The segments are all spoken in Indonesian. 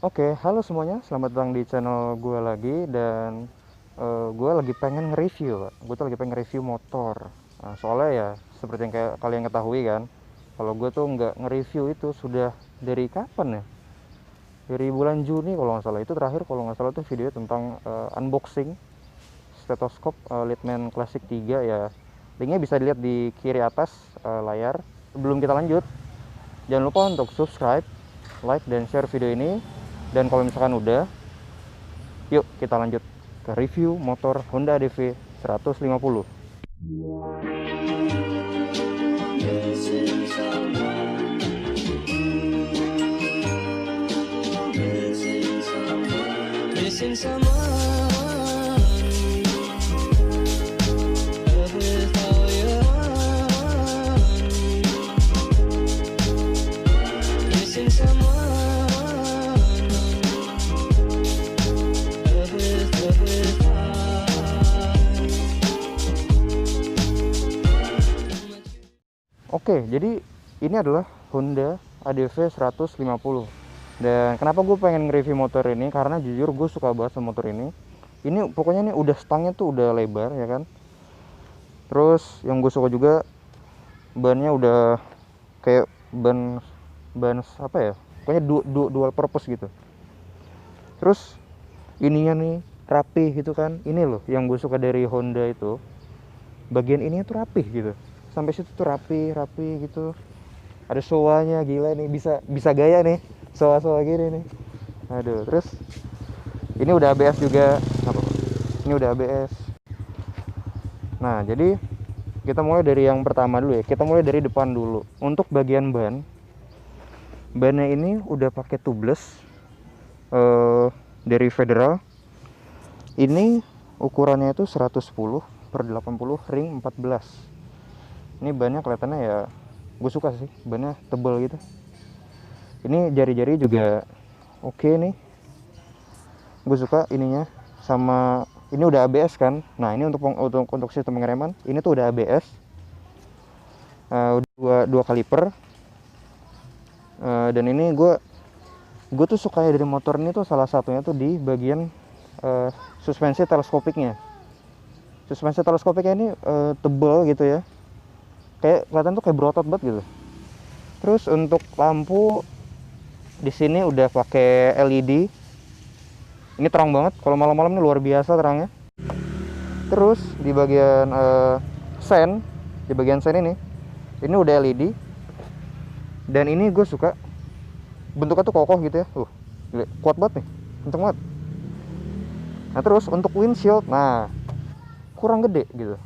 Oke, halo semuanya, selamat datang di channel gue lagi. Dan gue lagi pengen nge-review, Pak. Gue tuh lagi pengen nge-review motor. Nah, soalnya ya seperti yang kayak kalian ketahui kan, kalau gue tuh nggak nge-review itu sudah dari kapan ya? Dari bulan Juni kalau nggak salah. Itu terakhir kalau nggak salah tuh video tentang unboxing stetoskop Leadman Classic 3 ya. Linknya bisa dilihat di kiri atas layar. Sebelum kita lanjut, jangan lupa untuk subscribe, like, dan share video ini. Dan kalau misalkan udah, yuk kita lanjut ke review motor Honda DV 150. Missing someone with all your own. Missing someone with Oke, jadi ini adalah Honda ADV 150. Dan kenapa gue pengen nge-review motor ini? Karena jujur gue suka banget sama motor ini. Ini pokoknya nih udah stangnya tuh udah lebar ya kan. Terus yang gue suka juga bannya udah kayak ban ban apa ya? Pokoknya dual purpose gitu. Terus ininya nih rapih gitu kan. Ini loh yang gue suka dari Honda itu. Bagian ini tuh rapih gitu. Sampai situ tuh rapi gitu. Ada soanya, gila nih, bisa gaya nih. Soa gini nih. Aduh, terus ini udah ABS juga. Ini udah ABS. Nah, jadi kita mulai dari yang pertama dulu ya. Kita mulai dari depan dulu. Untuk bagian bannya ini udah pakai tubeless dari Federal. Ini ukurannya itu 110/80 ring 14. Ini bannya kelihatannya ya, gue suka sih, bannya tebel gitu. Ini jari-jari juga oke nih, gue suka ininya. Sama ini udah ABS kan. Nah, ini untuk sistem pengereman ini tuh udah ABS, dua kaliper. Dan ini gue tuh suka ya dari motor ini tuh, salah satunya tuh di bagian suspensi teleskopiknya. Suspensi teleskopiknya ini tebel gitu ya, kayak kelihatan tuh kayak berotot banget gitu. Terus untuk lampu di sini udah pakai LED. Ini terang banget, kalau malam-malam ini luar biasa terangnya. Terus di bagian sen, ini udah LED. Dan ini gue suka bentuknya tuh kokoh gitu ya. Gila, kuat banget nih, kenceng banget. Nah, terus untuk windshield, nah kurang gede gitu.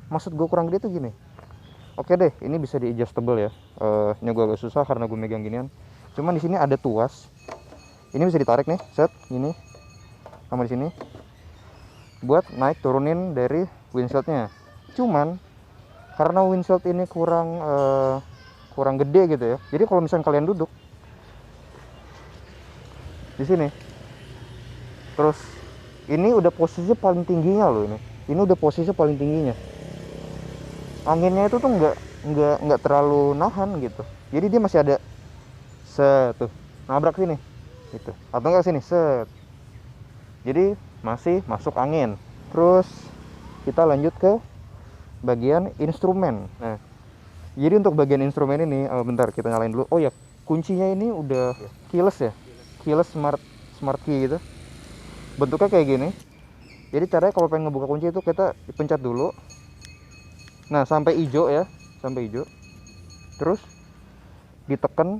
Maksud gue kurang gede tuh gini. Oke deh, ini bisa di adjustable ya. Ini gue agak susah karena gue megang ginian. Cuman di sini ada tuas. Ini bisa ditarik nih, set ini. Sama di sini. Buat naik turunin dari windshieldnya. Cuman karena windshield ini kurang gede gitu ya. Jadi kalau misalnya kalian duduk di sini, terus ini udah posisi paling tingginya loh ini. Ini udah posisi paling tingginya. Anginnya itu tuh nggak terlalu nahan gitu. Jadi dia masih ada set tuh, nabrak sini gitu, atau enggak sini set. Jadi masih masuk angin. Terus kita lanjut ke bagian instrumen. Nah, jadi untuk bagian instrumen ini, bentar kita nyalain dulu. Oh ya, kuncinya ini udah keyless ya, keyless smart key gitu. Bentuknya kayak gini. Jadi caranya kalau pengen ngebuka kunci itu kita pencet dulu. Nah, sampai hijau ya, sampai hijau. Terus ditekan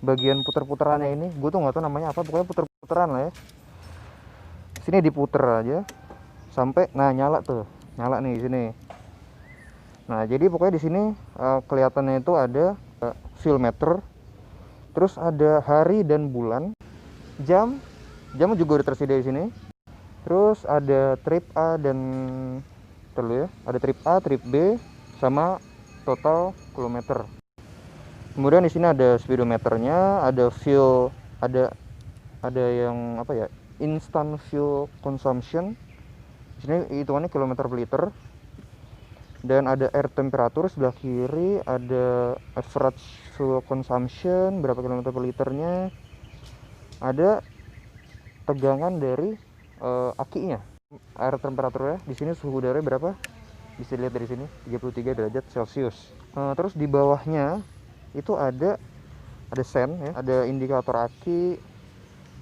bagian puter-puterannya ini. Gue tuh nggak tahu namanya apa, pokoknya puter-puteran lah ya. Sini diputer aja sampai, nah nyala tuh, nyala nih di sini. Nah, jadi pokoknya di sini kelihatannya itu ada fuel meter. Terus ada hari dan bulan, jam juga udah tersedia di sini. Terus ada trip A dan ya, ada trip A, trip B, sama total kilometer. Kemudian di sini ada speedometernya, ada fuel, ada yang apa ya, instant fuel consumption. Di sini hitungannya kilometer per liter. Dan ada air temperature sebelah kiri, ada average fuel consumption berapa kilometer per liternya, ada tegangan dari akinya. Air temperaturnya di sini, suhu udaranya berapa? Bisa dilihat dari sini, 33 derajat Celcius. Terus di bawahnya itu ada sen ya, ada indikator aki,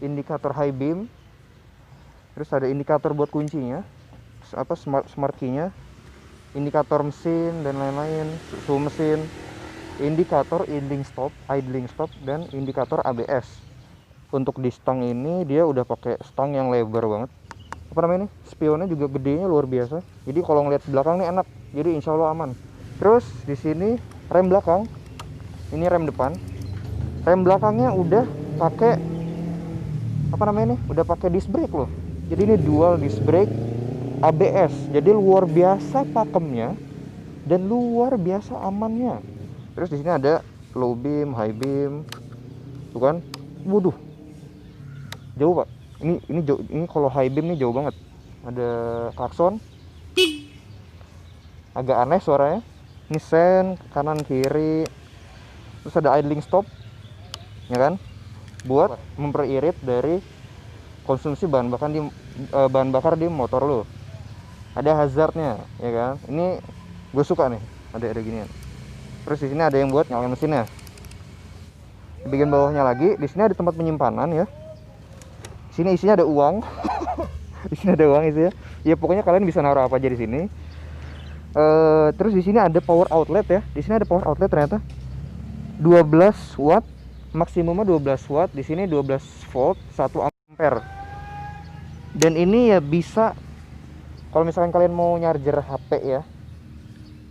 indikator high beam, terus ada indikator buat kuncinya, apa, smart key-nya, indikator mesin dan lain-lain, suhu mesin, indikator idling stop, dan indikator ABS. Untuk di stang ini dia udah pakai stang yang lebar banget. Apa namanya ini? Spionnya juga gedenya luar biasa. Jadi kalau ngeliat belakang nih enak. Jadi insya Allah aman. Terus di sini rem belakang. Ini rem depan. Rem belakangnya udah pakai apa namanya ini? Udah pakai disc brake loh. Jadi ini dual disc brake ABS. Jadi luar biasa pakemnya dan luar biasa amannya. Terus di sini ada low beam, high beam. Tuh kan? Waduh. Jauh, Pak. Ini jauh, ini kalau high beam nih jauh banget. Ada klakson. Agak aneh suaranya. Ini sen kanan kiri. Terus ada idling stop. Ya kan? Buat memperirit dari konsumsi bahan bakar di motor lo. Ada hazardnya, ya kan? Ini gue suka nih, ada ginian. Terus di sini ada yang buat nyalain mesinnya. Di bagian bawahnya lagi, di sini ada tempat penyimpanan ya. Sini isinya ada uang. Di sini ada uang isinya. Ya pokoknya kalian bisa naruh apa aja di sini. Terus di sini ada power outlet ya. Di sini ada power outlet ternyata. 12 watt, maksimumnya 12 watt. Di sini 12 volt, 1 ampere. Dan ini ya bisa kalau misalkan kalian mau nyarger HP ya.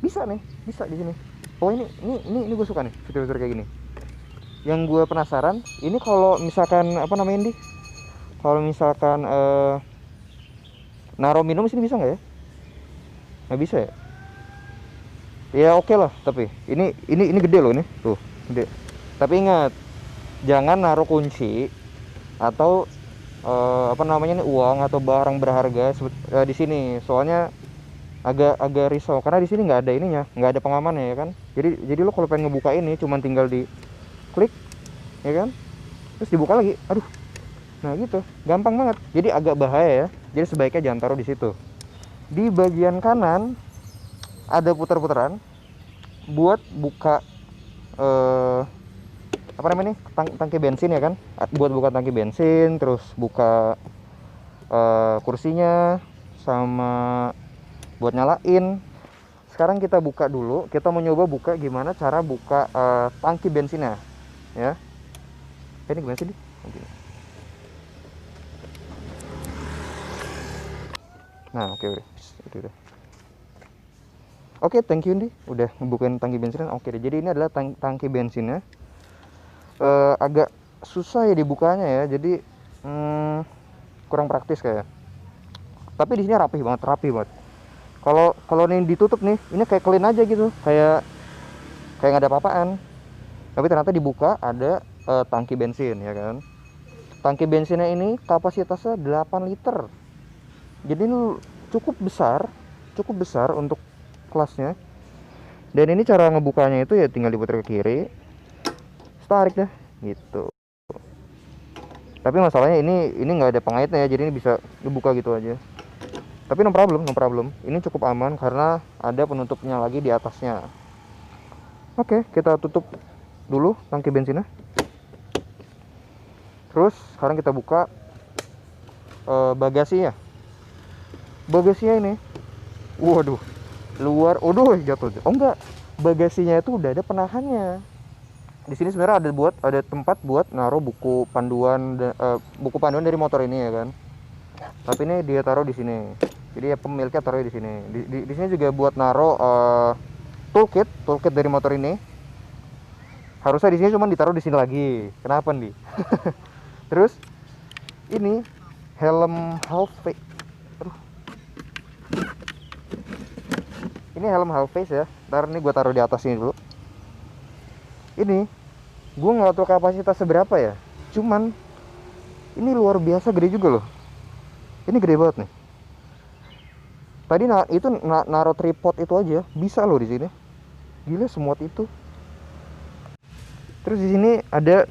Bisa nih, bisa di sini. Oh ini gue suka nih fitur-fitur kayak gini. Yang gue penasaran, ini kalau misalkan apa namanya ini? Kalau misalkan naruh minum sini bisa nggak ya? Nggak bisa ya? Ya oke lah, tapi ini gede loh, ini tuh gede. Tapi ingat, jangan naruh kunci atau apa namanya ini, uang atau barang berharga di sini. Soalnya agak risau karena di sini nggak ada ininya, nggak ada pengamannya ya kan. Jadi lo kalau pengen ngebuka ini cuman tinggal di klik ya kan, terus dibuka lagi. Aduh. Nah gitu, gampang banget. Jadi agak bahaya ya. Jadi sebaiknya jangan taruh di situ. Di bagian kanan ada putar-putaran buat buka apa namanya nih, tangki bensin ya kan. Buat buka tangki bensin, terus buka kursinya, sama buat nyalain. Sekarang kita buka dulu. Kita mau nyoba buka gimana cara buka tangki bensinnya ya. Ini gimana sih? Oke. Nah oke udah. Oke, thank you nih udah ngebukain tangki bensinnya. Oke deh, jadi ini adalah tangki bensinnya. Agak susah ya dibukanya ya, jadi kurang praktis kayak. Tapi di sini rapi banget. Kalau ini ditutup nih, ini kayak clean aja gitu, kayak nggak ada apa-apaan. Tapi ternyata dibuka ada tangki bensin ya kan. Tangki bensinnya ini kapasitasnya 8 liter. Jadi ini cukup besar untuk kelasnya. Dan ini cara ngebukanya itu ya tinggal diputar ke kiri, tarik dah gitu. Tapi masalahnya ini nggak ada pengaitnya ya, jadi ini bisa dibuka gitu aja. Tapi no problem. Ini cukup aman karena ada penutupnya lagi di atasnya. Oke, kita tutup dulu tangki bensinnya. Terus sekarang kita buka bagasinya. Bagasinya ini, waduh, jatuh. Oh enggak, bagasinya itu udah ada penahannya. Di sini sebenarnya ada tempat buat naruh buku panduan dari motor ini ya kan. Tapi ini dia taruh di sini. Jadi ya pemiliknya taruh di sini. Di sini juga buat naruh toolkit dari motor ini. Harusnya di sini cuma ditaruh di sini lagi. Kenapa nih? Terus ini helm half face. Ini helm half face ya. Ntar ini gue taruh di atas ini dulu. Ini gue nggak tahu kapasitas seberapa ya. Cuman ini luar biasa gede juga loh. Ini gede banget nih. Tadi naruh tripod itu aja bisa loh di sini. Gila semuat itu. Terus di sini ada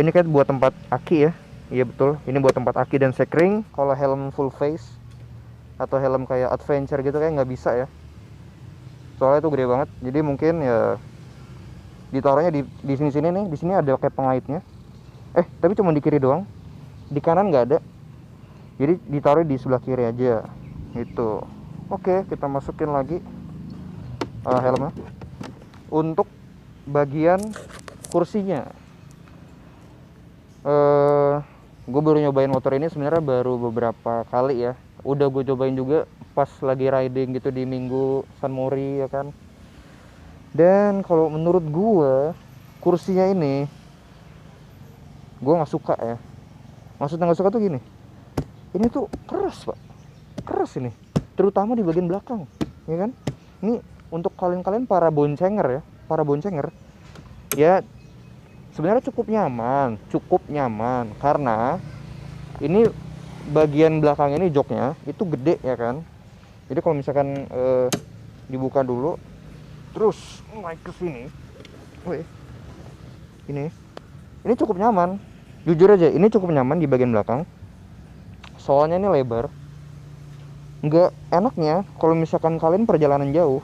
ini kan buat tempat aki ya. Iya betul, ini buat tempat aki dan sekring. Kalau helm full face atau helm kayak adventure gitu kayak nggak bisa ya, soalnya itu gede banget. Jadi mungkin ya ditaruhnya di sini nih. Di sini ada kayak pengaitnya, tapi cuma di kiri doang, di kanan nggak ada. Jadi ditaruh di sebelah kiri aja gitu. Oke, kita masukin lagi helmnya. Untuk bagian kursinya, gue baru nyobain motor ini sebenarnya baru beberapa kali ya. Udah gue cobain juga pas lagi riding gitu di Minggu San Mori ya kan. Dan kalau menurut gue kursinya ini gue nggak suka ya. Maksudnya nggak suka tuh gini, ini tuh keras pak, keras ini, terutama di bagian belakang ya kan. Ini untuk kalian para boncenger ya sebenarnya cukup nyaman karena ini bagian belakang ini joknya itu gede ya kan. Jadi kalau misalkan dibuka dulu terus naik ke sini, ini cukup nyaman. Jujur aja ini cukup nyaman di bagian belakang. Soalnya ini lebar. Nggak enaknya kalau misalkan kalian perjalanan jauh,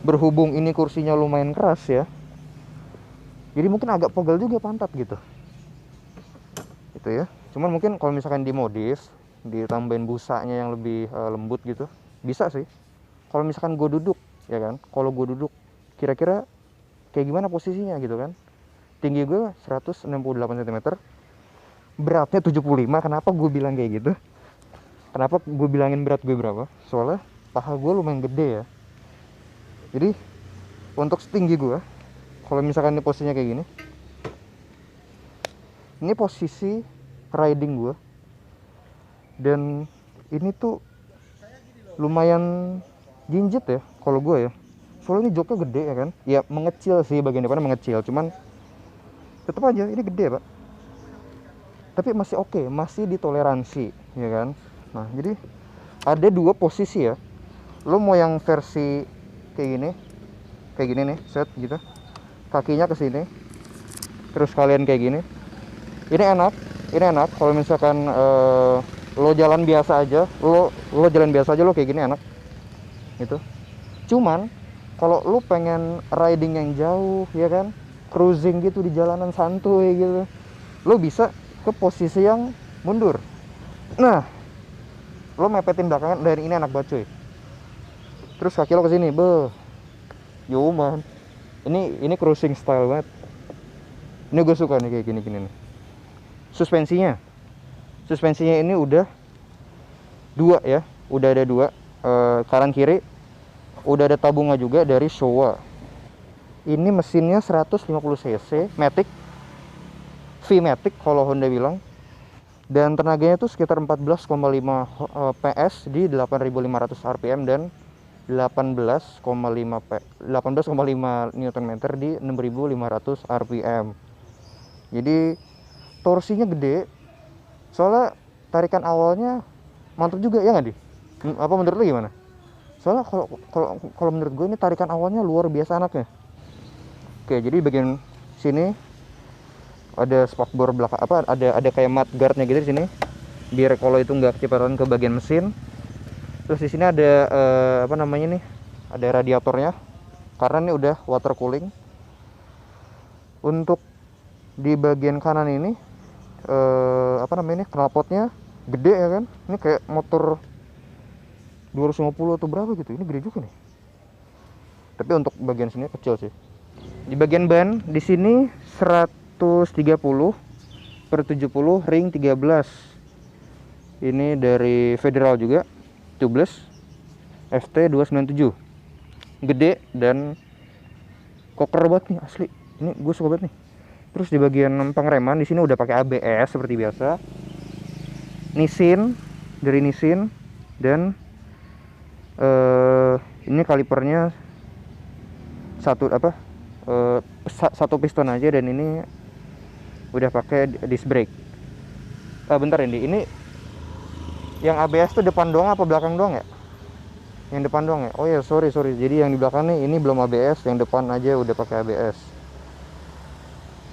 berhubung ini kursinya lumayan keras ya, jadi mungkin agak pegel juga pantat gitu. Itu ya. Cuman mungkin kalau misalkan dimodif, ditambahin busanya yang lebih lembut gitu, bisa sih. Kalau misalkan gue duduk, ya kan. Kalau gue duduk, kira-kira kayak gimana posisinya gitu kan. Tinggi gue 168 cm, beratnya 75. Kenapa gue bilang kayak gitu? Kenapa gue bilangin berat gue berapa? Soalnya paha gue lumayan gede ya. Jadi untuk setinggi gue, kalau misalkan ini posisinya kayak gini, ini posisi riding gue, dan ini tuh lumayan jinjit ya kalau gue ya. Soalnya ini joknya gede ya kan. Ya mengecil sih, bagian depannya mengecil, cuman tetap aja ini gede pak. Tapi masih oke, masih ditoleransi ya kan. Nah jadi ada dua posisi ya. Lo mau yang versi kayak gini nih, set gitu, kakinya ke sini, terus kalian kayak gini. Ini enak kalau misalkan lo jalan biasa aja, lo jalan biasa aja lo kayak gini enak gitu. Cuman kalau lo pengen riding yang jauh ya kan, cruising gitu di jalanan santuy gitu, lo bisa ke posisi yang mundur. Nah, lo mepetin belakangan dan ini enak banget cuy. Terus kaki lo ke sini, yo man. Ini cruising style banget. Ini gue suka nih kayak gini nih. Suspensinya ini udah dua ya, udah ada dua, kanan kiri. Udah ada tabungnya juga dari Showa. Ini mesinnya 150 cc Matic, V-Matic kalau Honda bilang. Dan tenaganya tuh sekitar 14,5 PS di 8.500 rpm dan 18,5 Nm di 6.500 rpm. Jadi torsinya gede. Soalnya tarikan awalnya mantap juga ya nggak di? Apa menurut lu gimana? Soalnya kalau menurut gue ini tarikan awalnya luar biasa anaknya. Oke, jadi bagian sini ada spakbor belakang, ada kayak mud guardnya gitu di sini, biar kalau itu nggak kecepatan ke bagian mesin. Terus di sini ada ada radiatornya karena ini udah water cooling. Untuk di bagian kanan ini knalpotnya gede ya kan. Ini kayak motor 250 atau berapa gitu. Ini gede juga nih. Tapi untuk bagian sini kecil sih. Di bagian ban di sini 130/70 ring 13. Ini dari Federal juga, tubeless FT297. Gede dan koker banget nih asli. Ini gue suka banget nih. Terus di bagian pengereman di sini udah pakai ABS seperti biasa. Nissin, dari Nissin. Dan ini kalipernya satu piston aja, dan ini udah pakai disc brake. Bentar ini yang ABS tuh depan doang apa belakang doang ya? Yang depan doang ya? Oh ya, sorry. Jadi yang di belakang nih ini belum ABS, yang depan aja udah pakai ABS.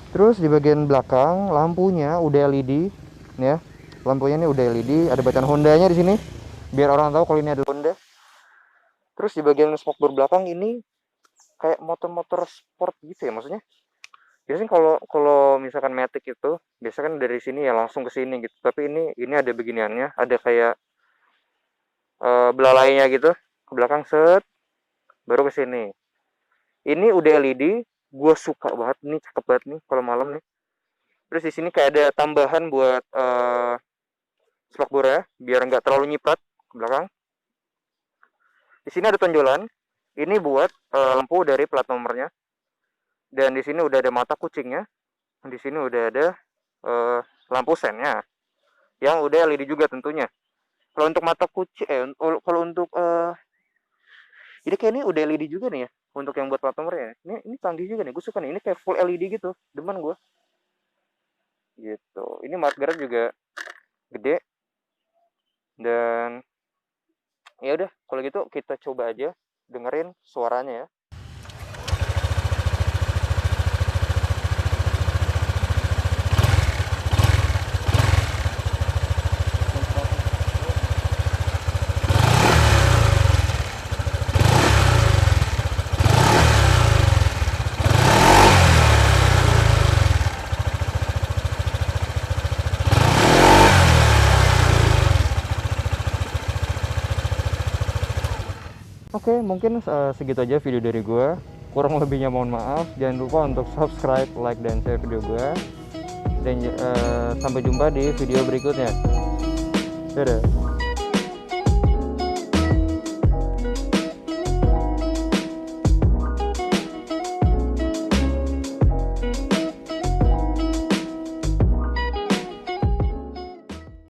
Terus di bagian belakang lampunya udah LED. Nih ya, lampunya ini udah LED, ada bacaan Hondanya di sini, biar orang tahu kalau ini adalah Honda. Terus di bagian spakbor belakang ini kayak motor-motor sport gitu ya, maksudnya. Biasanya kalau kalau misalkan Matic itu, biasanya kan dari sini ya langsung ke sini gitu. Tapi ini ada beginiannya, ada kayak belalainya gitu, ke belakang set, baru ke sini. Ini udah LED, gue suka banget nih, cakep banget nih kalau malam nih. Terus di sini kayak ada tambahan buat spakbor ya, biar nggak terlalu nyiprat ke belakang. Di sini ada tonjolan. Ini buat lampu dari plat nomornya. Dan di sini udah ada mata kucingnya. Di sini udah ada lampu sennya, yang udah LED juga tentunya. Kalau untuk mata kucing, kalau untuk ini kayak ini udah LED juga nih ya, untuk yang buat plat nomornya. Ini canggih juga nih, gue suka nih. Ini kayak full LED gitu, demen gue. Gitu. Ini mudguard juga gede. Dan ya udah, kalau gitu kita coba aja dengerin suaranya ya. Oke, mungkin segitu aja video dari gue. Kurang lebihnya mohon maaf. Jangan lupa untuk subscribe, like, dan share video gue. Dan sampai jumpa di video berikutnya. Dadah.